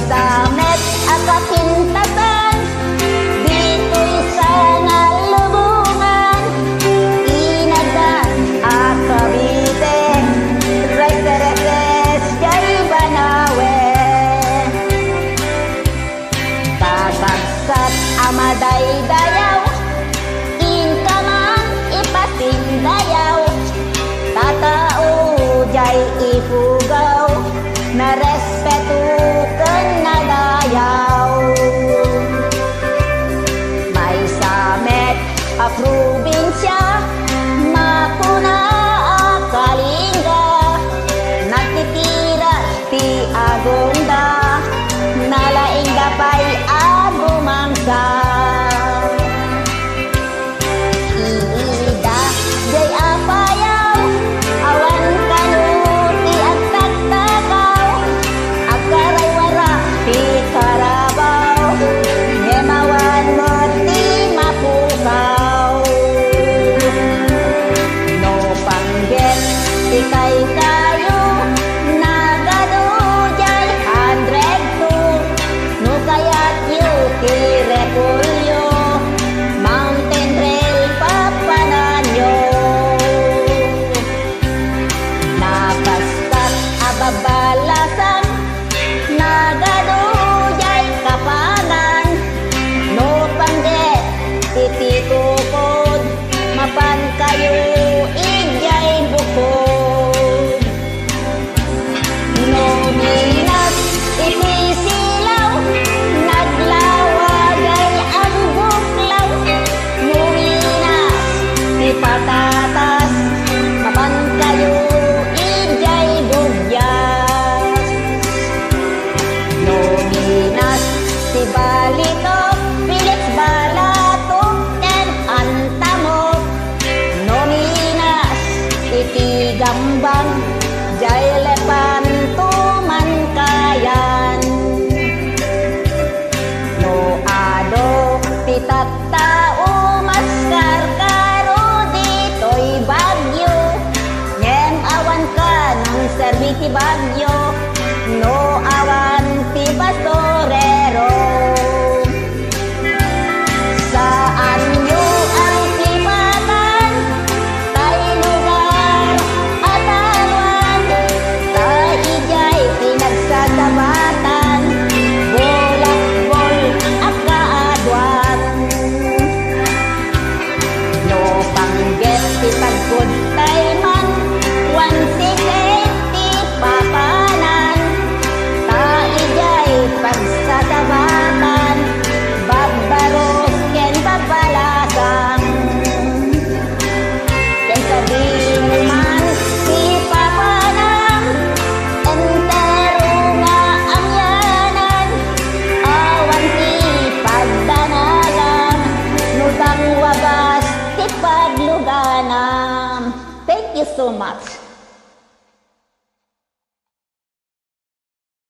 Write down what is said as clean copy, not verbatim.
samet at kapintasan, dito'y sa nalubungan, Inagan at Cavite, Rex, jay Banawe. Tabagsat amaday dayaw, inkamang ipasing dayaw, tatao jay ipugaw, na respeto ken na dayaw. May samet a probinsya, mapuna a Kalinga, nagtitira ti Agonda, nalaing dapay agumangsa. Iida jay apayaw, awan kanuti at tagtagaw, agkaray wara ti Karabaw, ngemawan mo ti mapukaw. No pangget ti kay kayo, nagado jay 102, no kayat yu ti Repulyo, Mountain Rail papananyo. Napaskat ababalasan, nagado jay Kapangan, no pangget iti tukod, mapan kayo ijay bukod. No minas iti silaw, naglawagay ang buklaw, no minas ti patatas, mapan kayo ijay bugyas. No minas ti Balitok, Felix Balatok ken Antamok, no minas iti Gambang, jay Lepanto Mankayan. No ado ti tattao, maskar karo dito'y Bagyo, ngem awan ka ng serbi ti Bagyo, no awan ti Basurero. Saan nyo ang klipatan, tay lugar at alwan, tay ijay pinagsasabatan, bolakbol at kaadwan. No pangget ti pagkod tay man, 168 ti papanan, taijay pagsasabatan, babbaros ken babbalasang. Ken sabihin mo man ti papanan, entero nga amyanan, awan ti pagdanagan, nutang wagas ti pagluganam. Thank you so much.